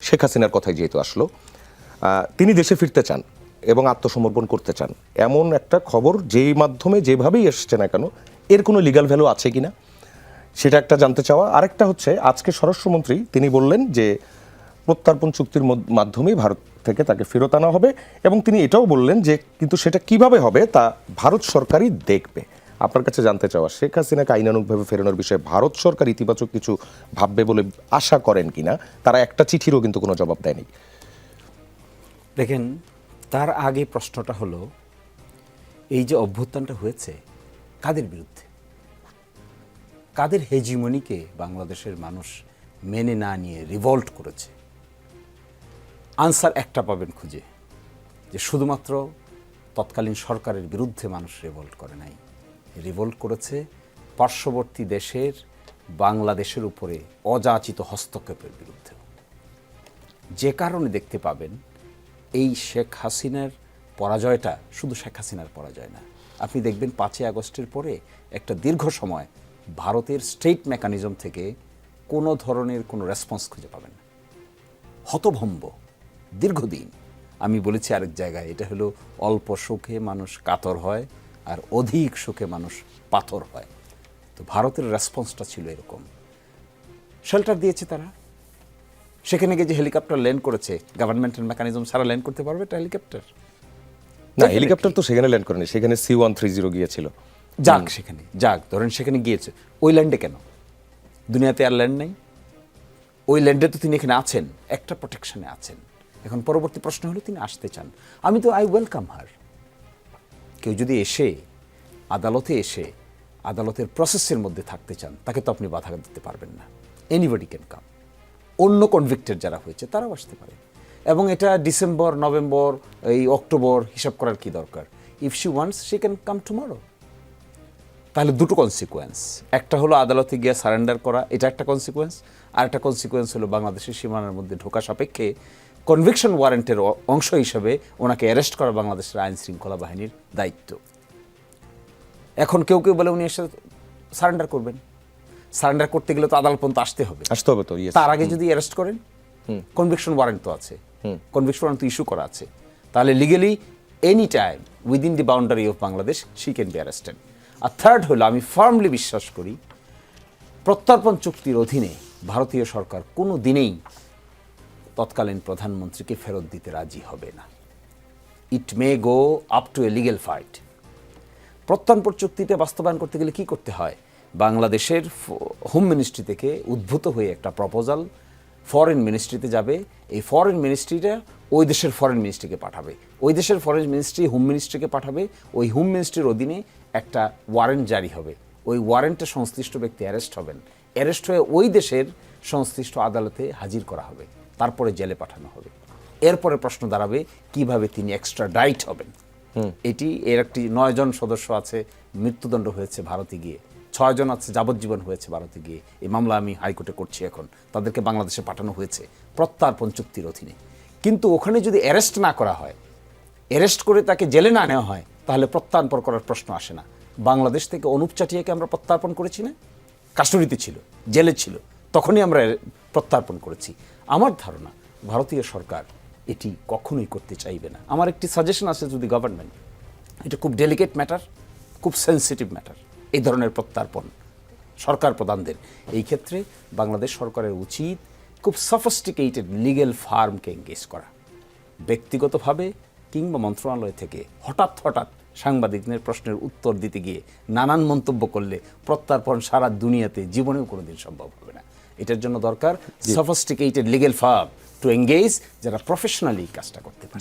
শেখ হাসিনার কথাই যেহেতু আসলো, তিনি দেশে ফিরতে চান এবং আত্মসমর্পণ করতে চান, এমন একটা খবর যেই মাধ্যমে যেভাবেই এসছে না কেন এর কোনো লিগ্যাল ভ্যালু আছে কিনা সেটা একটা জানতে চাওয়া। আরেকটা হচ্ছে, আজকে স্বরাষ্ট্রমন্ত্রী তিনি বললেন যে প্রত্যর্পণ চুক্তির মাধ্যমেই ভারত থেকে তাকে ফেরত আনা হবে, এবং তিনি এটাও বললেন যে কিন্তু সেটা কিভাবে হবে তা ভারত সরকারই দেখবে। আপনার কাছে জানতে চাওয়া, শেখ হাসিনাকে আইনানুগভাবে ফেরানোর বিষয়ে ভারত সরকার ইতিবাচক কিছু ভাববে বলে আশা করেন কিনা? তারা একটা চিঠিরও কিন্তু কোনো জবাব দেয়নি। দেখেন, তার আগে প্রশ্নটা হলো, এই যে অভ্যুত্থানটা হয়েছে কাদের বিরুদ্ধে, কাদের হেজিমনিকে বাংলাদেশের মানুষ মেনে না নিয়ে রিভল্ট করেছে? আনসার একটা পাবেন খুঁজে, যে শুধুমাত্র তৎকালীন সরকারের বিরুদ্ধে মানুষ রিভল্ট করে নাই, রিভল্ট করেছে পার্শ্ববর্তী দেশের বাংলাদেশের উপরে অযাচিত হস্তক্ষেপের বিরুদ্ধে। যে কারণে দেখতে পাবেন এই শেখ হাসিনার পরাজয়টা শুধু শেখ হাসিনার পরাজয় না। আপনি দেখবেন 5ই আগস্টের পরে একটা দীর্ঘ সময় ভারতের স্টেট মেকানিজম থেকে কোনো ধরনের কোনো রেসপন্স খুঁজে পাবেন না। হতভম্ব দীর্ঘদিন। আমি বলেছি আরেক জায়গায়, এটা হলো অল্প সুখে মানুষ কাতর হয় আর অধিক সুখে মানুষ পাথর হয়। তো ভারতের রেসপন্সটা ছিল এরকম। শেল্টার দিয়েছে তারা, সেখানে গিয়ে যে হেলিকপ্টার ল্যান্ড করেছে, গভর্নমেন্টের মেকানিজম ছাড়া ল্যান্ড করতে পারবে এটা হেলিকপ্টার? না, হেলিকপ্টার তো সেখানে ল্যান্ড করেনি, সেখানে C-130 গিয়েছিল। যাক, সেখানে যাক, ধরেন সেখানে গিয়েছে, ওই ল্যান্ডে কেন? দুনিয়াতে আর ল্যান্ড নেই? ওই ল্যান্ডে তো তিনি এখানে আছেন, একটা প্রোটেকশনে আছেন। এখন পরবর্তী প্রশ্ন হলো তিনি আসতে চান, আমি তো আই ওয়েলকাম হার। কেউ যদি এসে আদালতে এসে আদালতের প্রসেসের মধ্যে থাকতে চান, তাকে তো আপনি বাধা দিতে পারবেন না। Anybody can come. অন্য কনভিক্টেড যারা হয়েছে তারাও আসতে পারে, এবং এটা ডিসেম্বর, নভেম্বর, এই অক্টোবর হিসাব করার কি দরকার? If she wants she can come tomorrow. তাহলে দুটো কনসিকুয়েন্স, একটা হলো আদালতে গিয়ে সারেন্ডার করা, এটা একটা কনসিকুয়েন্স, আর একটা কনসিকুয়েন্স হলো বাংলাদেশের সীমানার মধ্যে ঢোকা সাপেক্ষে কনভিকশন ওয়ারেন্টের অংশ হিসেবে ওনাকে অ্যারেস্ট করা বাংলাদেশের আইন শৃঙ্খলা বাহিনীর দায়িত্ব। এখন কেউ কেউ বলে উনি এসে সারেন্ডার করবেন, সারেন্ডার করতে গেলে তো আদালত পর্যন্ত আসতে হবে তো। তার আগে যদি অ্যারেস্ট করেন, কনভিকশন ওয়ারেন্ট তো আছে, কনভিকশন ওয়ারেন্ট তো ইস্যু করা আছে, তাহলে legally any time within the boundary of Bangladesh she can be arrested. আর থার্ড হলো, আমি ফার্মলি বিশ্বাস করি প্রত্যর্পণ চুক্তির অধীনে ভারতীয় সরকার কোনো দিনেই তৎকালীন প্রধানমন্ত্রীকে ফেরত দিতে রাজি হবে না। It may go up to a legal fight. প্রত্যর্পণ চুক্তিতে বাস্তবায়ন করতে গেলে কি করতে হয়? বাংলাদেশের হোম মিনিস্ট্রি থেকে উদ্ভূত হয়ে একটা প্রপোজাল ফরেন মিনিস্ট্রিতে যাবে, এই ফরেন মিনিস্ট্রিটা ওই দেশের ফরেন মিনিস্ট্রিকে পাঠাবে, ওই দেশের ফরেন মিনিস্ট্রি হোম মিনিস্ট্রিকে পাঠাবে, ওই হোম মিনিস্ট্রির অধীনে একটা ওয়ারেন্ট জারি হবে, ওই ওয়ারেন্টে সংশ্লিষ্ট ব্যক্তি অ্যারেস্ট হবেন, অ্যারেস্ট হয়ে ওই দেশের সংশ্লিষ্ট আদালতে হাজির করা হবে, তারপরে জেলে পাঠানো হবে। এরপরে প্রশ্ন দাঁড়াবে কিভাবে তিনি এক্সট্রাডাইট হবেন। এটি এর একটি 9 জন সদস্য আছে, মৃত্যুদণ্ড হয়েছে ভারতে গিয়ে, 6 জন আছে যাবজ্জীবন হয়েছে ভারতে গিয়ে। এই মামলা আমি হাইকোর্টে করছি এখন, তাদেরকে বাংলাদেশে পাঠানো হয়েছে প্রত্যর্পণ চুক্তির অধীনে। কিন্তু ওখানে যদি অ্যারেস্ট না করা হয়, অ্যারেস্ট করে তাকে জেলে না নেওয়া হয়, তাহলে প্রত্যর্পণ করার প্রশ্ন আসে না। বাংলাদেশ থেকে অনুপ চাটিয়াকে আমরা প্রত্যর্পণ করেছি না? কাস্টডিতে ছিল, জেলে ছিল, তখনই আমরা প্রত্যর্পণ করেছি। আমার ধারণা ভারতীয় সরকার এটি কখনোই করতে চাইবে না। আমার একটি সাজেশন আছে, যদি গভর্নমেন্ট, এটা খুব ডেলিকেট ম্যাটার, খুব সেন্সিটিভ ম্যাটার, এই ধরনের প্রত্যর্পণ সরকার প্রধানদের, এই ক্ষেত্রে বাংলাদেশ সরকারের উচিত খুব সফিস্টিকেটেড লিগ্যাল ফার্মকে এঙ্গেজ করা। ব্যক্তিগতভাবে কিংবা মন্ত্রণালয় থেকে হঠাৎ সাংবাদিকদের প্রশ্নের উত্তর দিতে গিয়ে নানান মন্তব্য করলে প্রত্যর্পণ সারা দুনিয়াতে জীবনেও কোনোদিন সম্ভব হবে না। এটার জন্য দরকার sophisticated legal farm to engage, যারা প্রফেশনালি কাজটা করতে পারে।